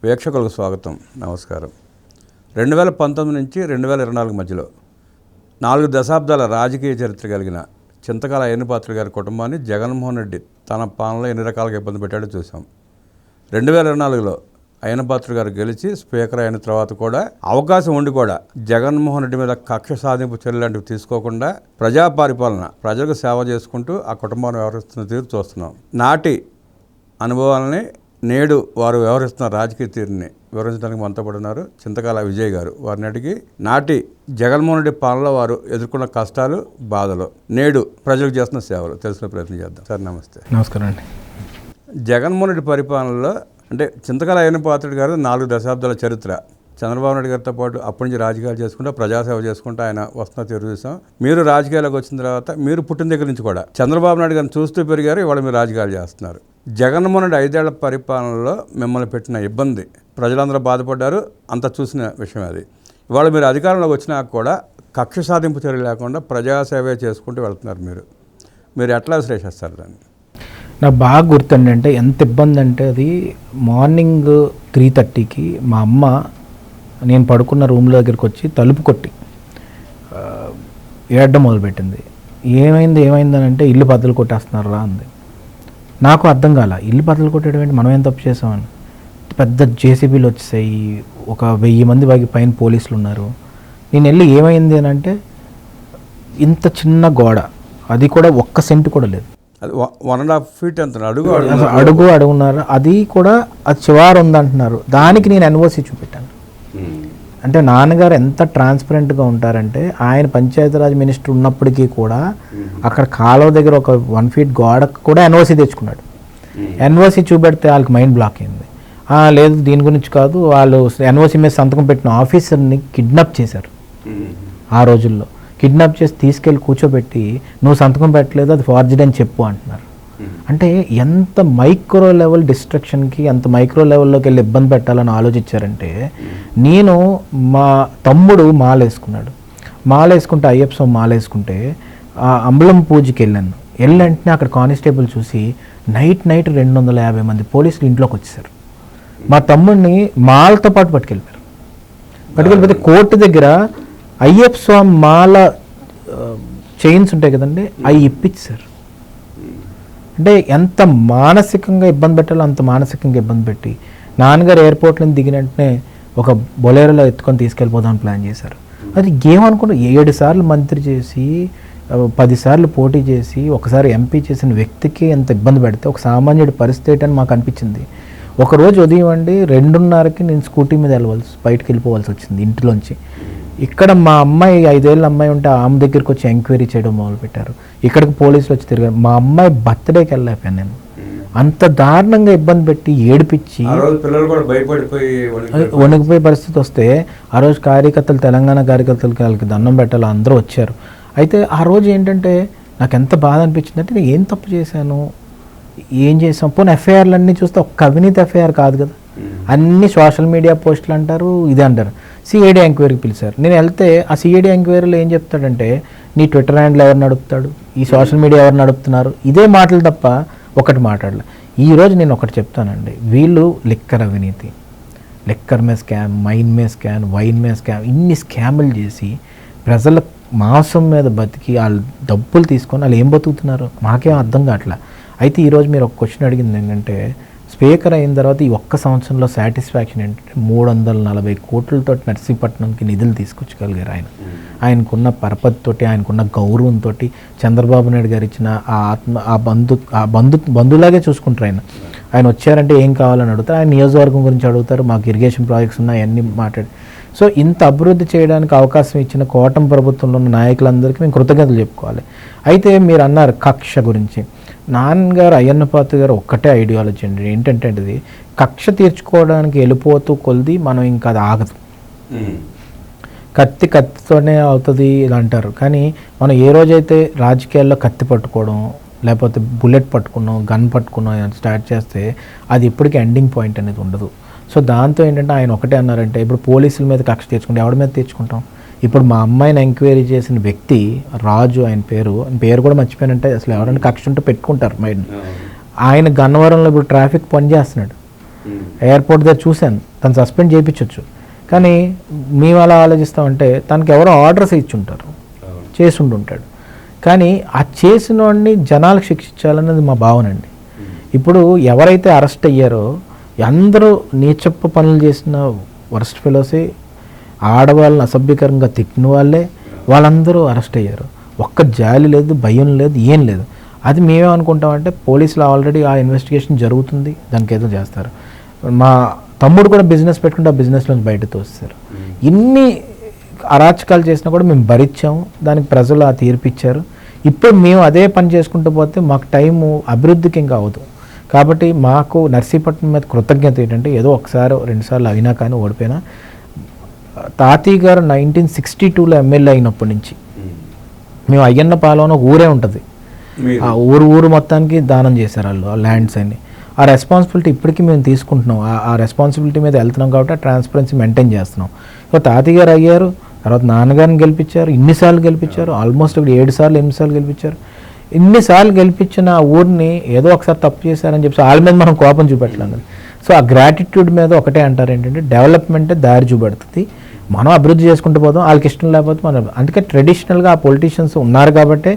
వీక్షకులకు స్వాగతం, నమస్కారం. 2019 నుంచి 2024 మధ్యలో 4 దశాబ్దాల రాజకీయ చరిత్ర కలిగిన చింతకాల అయ్యన్నపాత్రుడు గారి కుటుంబాన్ని జగన్మోహన్ రెడ్డి తన పాలనలో ఎన్ని రకాలుగా ఇబ్బంది పెట్టాడో చూసాం. 2024లో అయ్యన్నపాత్రుడు గారు గెలిచి స్పీకర్ అయిన తర్వాత కూడా అవకాశం ఉండి కూడా జగన్మోహన్ రెడ్డి మీద కక్ష సాధింపు చర్యలు లాంటివి తీసుకోకుండా ప్రజా పరిపాలన, ప్రజలకు సేవ చేసుకుంటూ ఆ కుటుంబాన్ని వ్యవహరిస్తున్న తీరు చూస్తున్నాం. నాటి అనుభవాలని నేడు వారు వ్యవహరిస్తున్న రాజకీయ తీరుని వివరించడానికి మనతో పడున్నారు చింతకాల విజయ్ గారు. వారిని అడిగి నాటి జగన్మోహన్ రెడ్డి పాలనలో వారు ఎదుర్కొన్న కష్టాలు, బాధలు, నేడు ప్రజలకు చేస్తున్న సేవలు తెలుసుకునే ప్రయత్నం చేద్దాం. సార్ నమస్తే. నమస్కారం అండి. జగన్మోహన్ రెడ్డి పరిపాలనలో అంటే చింతకాల అయ్యన్నపాత్రుడు గారు 4 దశాబ్దాల చరిత్ర. చంద్రబాబు నాయుడు గారితో పాటు అప్పటి నుంచి రాజకీయాలు చేసుకుంటూ ప్రజాసేవ చేసుకుంటూ ఆయన వస్తున్న తీరు చూసాం. మీరు రాజకీయాలకు వచ్చిన తర్వాత మీరు పుట్టిన దగ్గర నుంచి కూడా చంద్రబాబు నాయుడు గారిని చూస్తూ పెరిగారు. ఇవాళ మీరు రాజకీయాలు చేస్తున్నారు. జగన్మోహన్ రెడ్డి 5 ఏళ్ల పరిపాలనలో మిమ్మల్ని పెట్టిన ఇబ్బంది ప్రజలందరూ బాధపడ్డారు. అంత చూసిన విషయం అది. ఇవాళ మీరు అధికారంలోకి వచ్చినాక కూడా కక్ష సాధింపు చర్య లేకుండా ప్రజాసేవ చేసుకుంటూ వెళ్తున్నారు. మీరు ఎట్లా శ్రేషిస్తారు దాన్ని? నాకు బాగా గుర్తుండి, అంటే ఎంత ఇబ్బంది అంటే అది మార్నింగ్ 3:30కి మా అమ్మ నేను పడుకున్న రూమ్లో దగ్గరికి వచ్చి తలుపు కొట్టి ఏడడం మొదలుపెట్టింది. ఏమైందని అంటే ఇల్లు బద్దలు కొట్టేస్తున్నారు రా అంది. నాకు అర్థం కాల, ఇల్లు బద్దలు కొట్టడం ఏంటి, మనం ఏం తప్పు చేసామని. పెద్ద జేసీబీలు వచ్చేసాయి, ఒక 1000 మంది పైన పోలీసులు ఉన్నారు. నేను వెళ్ళి ఏమైంది అని అంటే ఇంత చిన్న గోడ, అది కూడా 1 సెంటు కూడా లేదు, అది 1.5 feet అంత అడుగున్నారు. అది కూడా అది చివరి ఉందంటున్నారు. దానికి నేను ఎన్ఓసి చూపెట్టాను. అంటే నాన్నగారు ఎంత ట్రాన్స్పరెంట్గా ఉంటారంటే ఆయన పంచాయతీరాజ్ మినిస్టర్ ఉన్నప్పటికీ కూడా అక్కడ కాలువ దగ్గర ఒక 1 feet గోడకు కూడా ఎన్ఓసి తెచ్చుకున్నాడు. ఎన్ఓసి చూపెడితే వాళ్ళకి మైండ్ బ్లాక్ అయింది. లేదు దీని గురించి కాదు, వాళ్ళు ఎన్ఓసి మీద సంతకం పెట్టిన ఆఫీసర్ని కిడ్నాప్ చేశారు. ఆ రోజుల్లో కిడ్నాప్ చేసి తీసుకెళ్ళి కూర్చోబెట్టి నువ్వు సంతకం పెట్టలేదు, అది ఫార్జరీ అని చెప్పు అంటున్నారు. అంటే ఎంత మైక్రో లెవెల్ డిస్ట్రక్షన్కి, ఎంత మైక్రో లెవెల్లోకి వెళ్ళి ఇబ్బంది పెట్టాలని ఆలోచించారంటే, నేను మా తమ్ముడు మాలేసుకున్నాడు. మాలేసుకుంటే అయ్యప్ప స్వామి మాలేసుకుంటే ఆ అంబలం పూజకి వెళ్ళాను. వెళ్ళంటే అక్కడ కానిస్టేబుల్ చూసి నైట్ 250 మంది పోలీసులు ఇంట్లోకి వచ్చేసారు. మా తమ్ముడిని మాలతో పాటు పట్టుకెళ్ళిపోతే కోర్టు దగ్గర అయ్యప్ప స్వామి మాల చైన్స్ ఉంటాయి కదండి, అవి ఇప్పించారు. అంటే ఎంత మానసికంగా ఇబ్బంది పెట్టాలో అంత మానసికంగా ఇబ్బంది పెట్టి నాన్నగారు ఎయిర్పోర్ట్లో దిగిన వెంటనే ఒక బొలేరోలో ఎత్తుకొని తీసుకెళ్ళిపోదామని ప్లాన్ చేశారు. అది ఏమనుకుంటే 7 సార్లు మంత్రి చేసి 10 సార్లు పోటీ చేసి ఒకసారి ఎంపీ చేసిన వ్యక్తికి ఎంత ఇబ్బంది పెడితే ఒక సామాన్యుడి పరిస్థితి అని మాకు అనిపించింది. ఒకరోజు ఉదయం అండి 2:30కి నేను స్కూటీ మీద బయటకు వెళ్ళిపోవాల్సి వచ్చింది ఇంటిలోంచి. ఇక్కడ మా అమ్మాయి 5 ఏళ్ళ అమ్మాయి ఉంటే ఆమె దగ్గరికి వచ్చి ఎంక్వైరీ చేయడం మొదలుపెట్టారు. ఇక్కడికి పోలీసులు వచ్చి తిరిగారు. మా అమ్మాయి బర్త్డేకి వెళ్ళలేకపోయాను నేను. అంత దారుణంగా ఇబ్బంది పెట్టి ఏడిపించి వణికిపోయే పరిస్థితి వస్తే ఆ రోజు కార్యకర్తలు, తెలంగాణ కార్యకర్తలకి వాళ్ళకి దండం పెట్టాలి, అందరూ వచ్చారు. అయితే ఆ రోజు ఏంటంటే నాకు ఎంత బాధ అనిపించింది అంటే, నేను ఏం తప్పు చేశాను, ఏం చేసాం. పోనీ ఎఫ్ఐఆర్లు అన్నీ చూస్తే ఒక్క అవినీతి ఎఫ్ఐఆర్ కాదు కదా, అన్ని సోషల్ మీడియా పోస్టులు అంటారు, ఇది అంటారు. సిఐడి ఎంక్వైరీకి పిలిచారు. నేను వెళ్తే ఆ సిఐడి ఎంక్వైరీలో ఏం చెప్తాడంటే, నీ ట్విట్టర్ హ్యాండిల్ ఎవరు నడుపుతాడు, ఈ సోషల్ మీడియా ఎవరు నడుపుతున్నారు, ఇదే మాటలు తప్ప ఒకటి మాట్లాడలే. ఈరోజు నేను ఒకటి చెప్తానండి, వీళ్ళు లిక్కర్ అవినీతి, లిక్కర్ మే స్కామ్, మైన్ మే స్కామ్, వైన్ మే స్కామ్, ఇన్ని స్కాములు చేసి ప్రజల మాంసం మీద బతికి వాళ్ళు డబ్బులు తీసుకొని వాళ్ళు ఏం బతుకుతున్నారు మాకేం అర్థం కావట్లా. అయితే ఈరోజు మీరు ఒక క్వశ్చన్ అడిగింది ఏంటంటే, స్పీకర్ అయిన తర్వాత ఈ 1 సంవత్సరంలో సాటిస్ఫాక్షన్ ఏంటంటే 340 కోట్లతో నర్సీపట్నంకి నిధులు తీసుకొచ్చగలిగారు ఆయన. ఆయనకున్న పరపతితోటి, ఆయనకున్న గౌరవంతో చంద్రబాబు నాయుడు గారు ఇచ్చిన ఆ బంధులాగే చూసుకుంటారు ఆయన వచ్చారంటే ఏం కావాలని అడుగుతారు, ఆయన నియోజకవర్గం గురించి అడుగుతారు, మాకు ఇరిగేషన్ ప్రాజెక్ట్స్ ఉన్నాయి అన్నీ మాట్లాడి. సో ఇంత అభివృద్ధి చేయడానికి అవకాశం ఇచ్చిన కూటమి ప్రభుత్వంలో ఉన్న నాయకులందరికీ మేము కృతజ్ఞతలు చెప్పుకోవాలి. అయితే మీరు అన్నారు కక్ష గురించి. నాన్నగారు అయ్యన్నపాత్రుడు గారు ఒక్కటే ఐడియాలజీ అండి, ఏంటంటే అది కక్ష తీర్చుకోవడానికి వెళ్ళిపోతూ కొలిది మనం ఇంకా అది ఆగదు. కత్తితోనే అవుతుంది ఇలా అంటారు, కానీ మనం ఏ రోజైతే రాజకీయాల్లో కత్తి పట్టుకోవడం లేకపోతే బుల్లెట్ పట్టుకున్నాం, గన్ పట్టుకున్నాం స్టార్ట్ చేస్తే అది ఇప్పటికీ ఎండింగ్ పాయింట్ అనేది ఉండదు. సో దాంతో ఏంటంటే ఆయన ఒకటే అన్నారంటే, ఇప్పుడు పోలీసుల మీద కక్ష తీర్చుకుంటే ఎవరి మీద తీర్చుకుంటాం. ఇప్పుడు మా అమ్మాయిని ఎంక్వైరీ చేసిన వ్యక్తి రాజు, ఆయన పేరు కూడా మర్చిపోయానంటే, అసలు ఎవరైనా కక్ష ఉంటే పెట్టుకుంటారు మైండ్. ఆయన గన్నవరంలో ఇప్పుడు ట్రాఫిక్ పని చేస్తున్నాడు. ఎయిర్పోర్ట్ దగ్గర చూశాను, తను సస్పెండ్ చేయించవచ్చు. కానీ మేము అలా ఆలోచిస్తామంటే తనకి ఎవరో ఆర్డర్స్ ఇచ్చుంటారు, చేసి ఉంటుంటాడు. కానీ ఆ చేసిన వాడిని జనాలకు శిక్షించాలన్నది మా భావన అండి. ఇప్పుడు ఎవరైతే అరెస్ట్ అయ్యారో అందరూ నీచప్ప పనులు చేసిన వర్స్ట్ ఫెలోసే, ఆడవాళ్ళని అసభ్యకరంగా తిట్టిన వాళ్ళందరూ అరెస్ట్ అయ్యారు. ఒక్క జాలి లేదు, భయం లేదు, ఏం లేదు. అది మేమేమనుకుంటామంటే పోలీసులు ఆల్రెడీ ఆ ఇన్వెస్టిగేషన్ జరుగుతుంది, దానికి ఏదో చేస్తారు. మా తమ్ముడు కూడా బిజినెస్ పెట్టుకుంటే ఆ బిజినెస్లోంచి బయటకు వస్తారు. ఇన్ని అరాచకాలు చేసినా కూడా మేము భరించాము, దానికి ప్రజలు ఆ తీర్పు ఇచ్చారు. ఇప్పుడు మేము అదే పని చేసుకుంటూ పోతే మాకు టైము అభివృద్ధికి ఇంకా అవ్వదు. కాబట్టి మాకు నర్సీపట్నం మీద కృతజ్ఞత ఏంటంటే ఏదో ఒకసారి 2 సార్లు అయినా కానీ ఓడిపోయినా, తాతయ్య గారు 1962లో ఎమ్మెల్యే అయినప్పటి నుంచి మేము అయ్యన్నపాలెం ఒక ఊరే ఉంటుంది, ఆ ఊరు మొత్తానికి దానం చేశారు వాళ్ళు ఆ ల్యాండ్స్ అన్ని. ఆ రెస్పాన్సిబిలిటీ ఇప్పటికీ మేము తీసుకుంటున్నాం, ఆ రెస్పాన్సిబిలిటీ మీద వెళ్తున్నాం కాబట్టి ఆ ట్రాన్స్పరెన్సీ మెయింటైన్ చేస్తున్నాం. సో తాతయ్య గారు అయ్యారు, తర్వాత నాన్నగారిని గెలిపించారు, ఇన్నిసార్లు గెలిపించారు, ఆల్మోస్ట్ ఇప్పుడు 7 సార్లు 8 సార్లు గెలిపించారు. ఇన్నిసార్లు గెలిపించిన ఆ ఊరిని ఏదో ఒకసారి తప్పు చేశారని చెప్పి వాళ్ళ మీద మనం కోపం చూపెట్టలేదు. సో ఆ గ్రాటిట్యూడ్ మీద ఒకటే అంటారు ఏంటంటే డెవలప్మెంటే దారి చూపెడుతుంది, మనం అభివృద్ధి చేసుకుంటూ పోదాం, వాళ్ళకి ఇష్టం లేకపోతే మనం. అందుకే ట్రెడిషనల్గా ఆ పొలిటీషియన్స్ ఉన్నారు కాబట్టి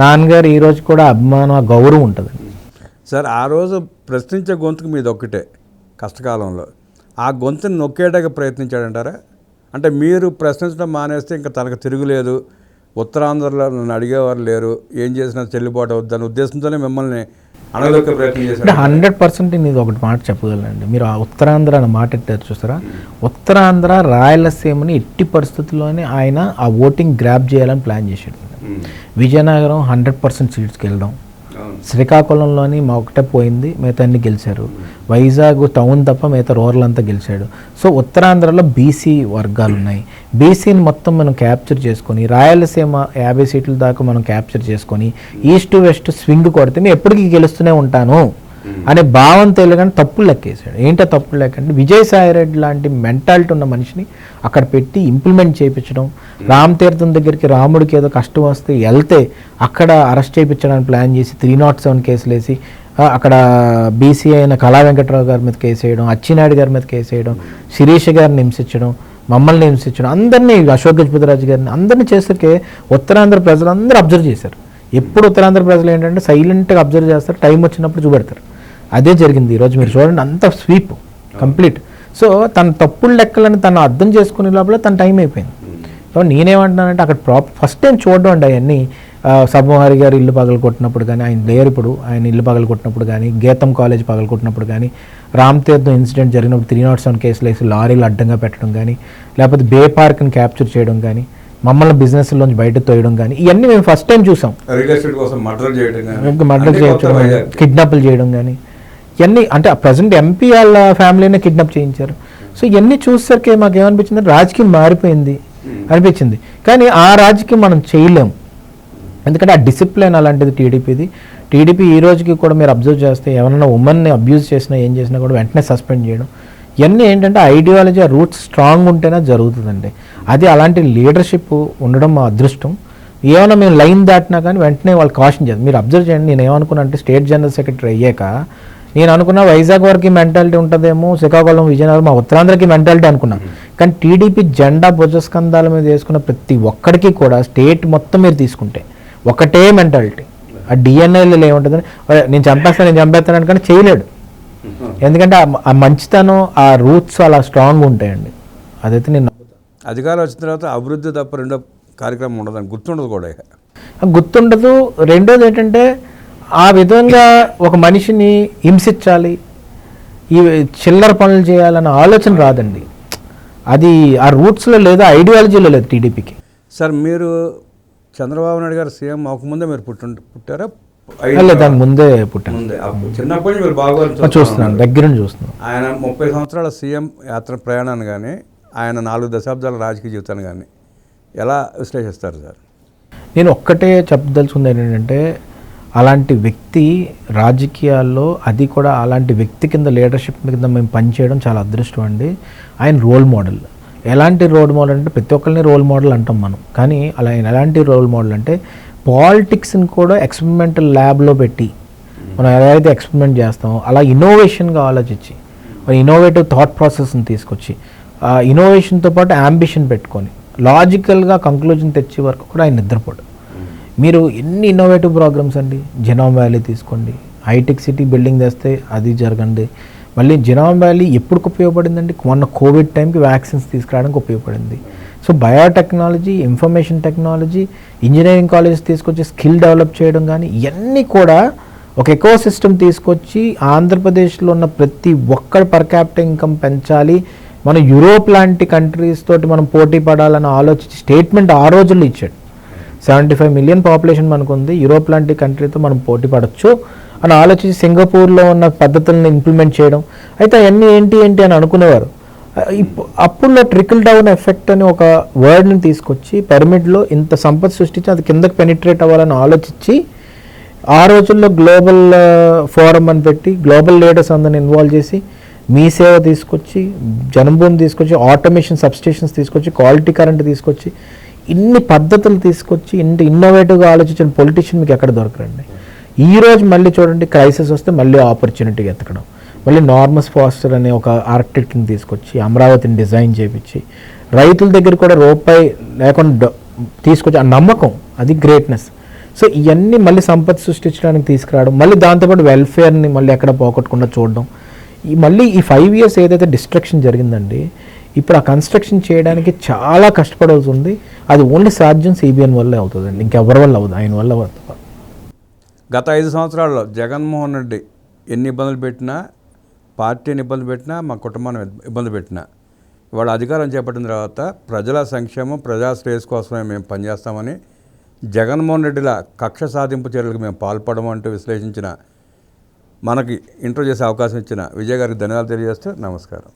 నాన్నగారు ఈరోజు కూడా అభిమానం, గౌరవం ఉంటుంది. సార్ ఆ రోజు ప్రశ్నించే గొంతుకు మీద ఒక్కటే కష్టకాలంలో ఆ గొంతుని నొక్కేయడానికి ప్రయత్నించాడంటారా? అంటే మీరు ప్రశ్నించడం మానేస్తే ఇంకా తనకు తిరుగులేదు, ఉత్తరాంధ్రలో నన్ను అడిగేవారు లేరు, ఏం చేసినా చెల్లుబాటు అవుతుందనే ఉద్దేశంతోనే మిమ్మల్ని అనగలొక్కే ప్రయత్నం చేశారు. అంటే 100% నేను ఒకటి మాట చెప్పగలండి. మీరు ఆ ఉత్తరాంధ్ర అన్న మాట ఎట్టారు చూస్తారా, ఉత్తరాంధ్ర రాయలసీమని ఎట్టి పరిస్థితుల్లోనే ఆయన ఆ ఓటింగ్ గ్రాప్ చేయాలని ప్లాన్ చేశాడు. విజయనగరం 100% సీట్స్కి వెళ్ళడం, శ్రీకాకుళంలోని మా ఒకటే పోయింది, మిగతా అన్ని గెలిచారు. వైజాగ్ టౌన్ తప్ప మిగతా రూరల్ అంతా గెలిచాడు. సో ఉత్తరాంధ్రలో బీసీ వర్గాలు ఉన్నాయి, బీసీని మొత్తం మనం క్యాప్చర్ చేసుకొని రాయలసీమ 50 సీట్ల దాకా మనం క్యాప్చర్ చేసుకొని ఈస్ట్ వెస్ట్ స్వింగ్ కొడితే నేను ఎప్పటికీ గెలుస్తూనే ఉంటాను అనే భావం తెలియగానే తప్పులు లెక్కేసాడు. ఏంటో తప్పులు లెక్క అంటే విజయసాయిరెడ్డి లాంటి మెంటాలిటీ ఉన్న మనిషిని అక్కడ పెట్టి ఇంప్లిమెంట్ చేయించడం, రామ్ తీర్థం దగ్గరికి రాముడికి ఏదో కష్టం వస్తే వెళ్తే అక్కడ అరెస్ట్ చేయించడానికి ప్లాన్ చేసి 307 కేసులు వేసి అక్కడ బీసీ అయిన కళా వెంకట్రావు గారి మీద కేసు వేయడం, అచ్చినాయుడు గారి మీద కేసు వేయడం, శిరీష గారిని హింసించడం, మమ్మల్ని హింసించడం, అందరినీ అశోక్ గజపతిరాజు గారిని అందరినీ చేసరికి ఉత్తరాంధ్ర ప్రజలందరూ అబ్జర్వ్ చేశారు. ఎప్పుడు ఉత్తరాంధ్ర ప్రజలు ఏంటంటే సైలెంట్గా అబ్జర్వ్ చేస్తారు, టైం వచ్చినప్పుడు చూపెడతారు. అదే జరిగింది ఈరోజు. మీరు చూడండి, అంత స్వీప్ కంప్లీట్. సో తన తప్పులు లెక్కలని తను అర్థం చేసుకునే లోపల తన టైం అయిపోయింది. సో నేనేమంటున్నానంటే అక్కడ ఫస్ట్ టైం చూడడం అండి అవన్నీ. సభమహారి గారు ఇల్లు పగలగొట్టినప్పుడు కానీ, ఆయన లేరు ఇప్పుడు, ఆయన ఇల్లు పగలగొట్టినప్పుడు కానీ, గీతం కాలేజ్ పగలగొట్టినప్పుడు కానీ, రామ్ తీర్థం ఇన్సిడెంట్ జరిగినప్పుడు 307 కేసులు వేసి లారీలు అడ్డంగా పెట్టడం కానీ, లేకపోతే బే పార్క్ని క్యాప్చర్ చేయడం కానీ, మమ్మల్ని బిజినెస్లోంచి బయట తోయడం కానీ, ఇవన్నీ మేము ఫస్ట్ టైం చూసాం. మర్డర్ చేయడం, కిడ్నాప్లు చేయడం కానీ, ఇవన్నీ అంటే ప్రజెంట్ ఎంపీ వాళ్ళ ఫ్యామిలీనే కిడ్నాప్ చేయించారు. సో ఇవన్నీ చూసేసరికి మాకు ఏమనిపించింది, రాజకీయం మారిపోయింది అనిపించింది. కానీ ఆ రాజకీయం మనం చేయలేము, ఎందుకంటే ఆ డిసిప్లిన్ అలాంటిది టీడీపీది. టీడీపీ ఈ రోజుకి కూడా మీరు అబ్జర్వ్ చేస్తే ఎవరైనా ఉమెన్ని అబ్యూజ్ చేసినా ఏం చేసినా కూడా వెంటనే సస్పెండ్ చేయడం, ఇవన్నీ ఏంటంటే ఐడియాలజీ, ఆ రూట్స్ స్ట్రాంగ్ ఉంటేనే జరుగుతుందండి. అది అలాంటి లీడర్షిప్ ఉండడం మా అదృష్టం. ఏమైనా మేము లైన్ దాటినా కానీ వెంటనే వాళ్ళు కాషన్ చేస్తారు. మీరు అబ్జర్వ్ చేయండి, నేను ఏమనుకున్నా అంటే స్టేట్ జనరల్ సెక్రటరీ అయ్యాక నేను అనుకున్నా వైజాగ్ వరకు మెంటాలిటీ ఉంటుందేమో, శ్రీకాకుళం విజయనగరం మా ఉత్తరాంధ్రకి మెంటాలిటీ అనుకున్నా. కానీ టీడీపీ జెండా భుజస్కంధాల మీద వేసుకున్న ప్రతి ఒక్కడికి కూడా స్టేట్ మొత్తం మీరు తీసుకుంటే ఒకటే మెంటాలిటీ. ఆ డిఎన్ఏలో ఏముంటుందని నేను చంపేస్తాను కానీ చేయలేడు. ఎందుకంటే ఆ మంచితనం, ఆ రూట్స్ అలా స్ట్రాంగ్ ఉంటాయండి. అదైతే నేను అధికారం వచ్చిన తర్వాత అభివృద్ధి తప్ప రెండో కార్యక్రమం ఉండదని గుర్తుండదు కూడా, గుర్తుండదు. రెండోది ఏంటంటే ఆ విధంగా ఒక మనిషిని హింసించాలి, ఈ చిల్లర పనులు చేయాలన్న ఆలోచన రాదండి. అది ఆ రూట్స్లో లేదు, ఐడియాలజీలో లేదు టీడీపీకి. సార్ మీరు చంద్రబాబు నాయుడు గారు సీఎం అవ్వకముందే మీరు పుట్టారా? దాని ముందే పుట్టాను. చిన్నప్పటి నుంచి మీరు బాగా చూస్తున్నాను, దగ్గర నుంచి చూస్తున్నాను. ఆయన 30 సంవత్సరాల సీఎం యాత్ర ప్రయాణాన్ని కానీ, ఆయన 4 దశాబ్దాల రాజకీయ జీవితాన్ని కానీ ఎలా విశ్లేషిస్తారు సార్? నేను ఒక్కటే చెప్పదలుచుకుంది ఏంటంటే అలాంటి వ్యక్తి రాజకీయాల్లో, అది కూడా అలాంటి వ్యక్తి కింద లీడర్షిప్ కింద మేము పనిచేయడం చాలా అదృష్టం అండి. ఆయన రోల్ మోడల్. ఎలాంటి రోల్ మోడల్ అంటే ప్రతి ఒక్కరిని రోల్ మోడల్ అంటాం మనం, కానీ అలా ఎలాంటి రోల్ మోడల్ అంటే పాలిటిక్స్ని కూడా ఎక్స్పెరిమెంటల్ ల్యాబ్లో పెట్టి మనం ఎలా అయితే ఎక్స్పెరిమెంట్ చేస్తామో అలా ఇన్నోవేషన్గా ఆలోచించి ఇన్నోవేటివ్ థాట్ ప్రాసెస్ని తీసుకొచ్చి ఇన్నోవేషన్తో పాటు యాంబిషన్ పెట్టుకొని లాజికల్గా కంక్లూజన్ తెచ్చే వరకు కూడా ఆయన నిద్రపోడు. మీరు ఎన్ని ఇన్నోవేటివ్ ప్రోగ్రామ్స్ అండి, జెనోమ్ వ్యాలీ తీసుకోండి, హైటెక్ సిటీ బిల్డింగ్ తెస్తే అది జరగండి. మళ్ళీ జెనోమ్ వ్యాలీ ఎప్పుడుకు ఉపయోగపడిందండి? మొన్న కోవిడ్ టైంకి వ్యాక్సిన్స్ తీసుకురావడానికి ఉపయోగపడింది. So biotechnology, information technology, engineering colleges తీసుకొచ్చి స్కిల్ డెవలప్ చేయడం కానీ ఇవన్నీ కూడా ఒక ఎకో సిస్టమ్ తీసుకొచ్చి ఆంధ్రప్రదేశ్లో ఉన్న ప్రతి ఒక్కరి పర్ క్యాపిటల్ ఇన్కమ్ పెంచాలి, మనం యూరోప్ లాంటి కంట్రీస్ తోటి మనం పోటీ పడాలని ఆలోచించి స్టేట్మెంట్ ఆ రోజుల్లో ఇచ్చాడు. 75 మిలియన్ పాపులేషన్ మనకు ఉంది, యూరోప్ లాంటి కంట్రీతో మనం పోటీ పడవచ్చు అని ఆలోచించి సింగపూర్లో ఉన్న పద్ధతులను ఇంప్లిమెంట్ చేయడం. అయితే అవన్నీ ఏంటి అని అనుకునేవారు. అప్పుడులో ట్రికల్ డౌన్ ఎఫెక్ట్ అని ఒక వర్డ్ని తీసుకొచ్చి పిరమిడ్లో ఇంత సంపద సృష్టించి అది కిందకి పెనిట్రేట్ అవ్వాలని ఆలోచించి ఆ రోజుల్లో గ్లోబల్ ఫోరం అని పెట్టి గ్లోబల్ లీడర్స్ అందరిని ఇన్వాల్వ్ చేసి మీ సేవ తీసుకొచ్చి, జనభూమి తీసుకొచ్చి, ఆటోమేషన్ సబ్స్టేషన్స్ తీసుకొచ్చి, క్వాలిటీ కరెంట్ తీసుకొచ్చి, ఇన్ని పద్ధతులు తీసుకొచ్చి ఇంత ఇన్నోవేటివ్గా ఆలోచించిన పొలిటీషియన్ మీకు ఎక్కడ దొరకరండి. ఈరోజు మళ్ళీ చూడండి, క్రైసిస్ వస్తే మళ్ళీ ఆపర్చునిటీ ఎత్తకడం, మళ్ళీ నార్మస్ ఫాస్టర్ అనే ఒక ఆర్కిటెక్ట్ని తీసుకొచ్చి అమరావతిని డిజైన్ చేయించి రైతుల దగ్గర కూడా రూపాయి లేకుండా తీసుకొచ్చి ఆ నమ్మకం, అది గ్రేట్నెస్. సో ఇవన్నీ మళ్ళీ సంపద సృష్టించడానికి తీసుకురావడం, మళ్ళీ దాంతోపాటు వెల్ఫేర్ని మళ్ళీ ఎక్కడ పోగొట్టకుండా చూడడం. మళ్ళీ ఈ 5 years ఏదైతే డిస్ట్రక్షన్ జరిగిందండి, ఇప్పుడు ఆ కన్స్ట్రక్షన్ చేయడానికి చాలా కష్టపడాల్సి ఉంది. అది ఓన్లీ సాధ్యం సిబిఎన్ వల్లే అవుతుందండి, ఇంకెవరి వల్ల అవ్వదు, ఆయన వల్ల అవుతుంది. గత 5 సంవత్సరాల్లో జగన్మోహన్ రెడ్డి ఎన్ని ఇబ్బందులు పెట్టినా, పార్టీని ఇబ్బంది పెట్టినా, మా కుటుంబాన్ని ఇబ్బంది పెట్టినా, ఇవాళ అధికారం చేపట్టిన తర్వాత ప్రజల సంక్షేమం, ప్రజా శ్రేయస్ కోసమే మేము పనిచేస్తామని, జగన్మోహన్ రెడ్డిల కక్ష సాధింపు చర్యలకు మేము పాల్పడమంటూ విశ్లేషించిన, మనకి ఇంటర్వ్యూ చేసే అవకాశం ఇచ్చిన విజయ్ గారికి ధన్యవాదాలు తెలియజేస్తూ నమస్కారం.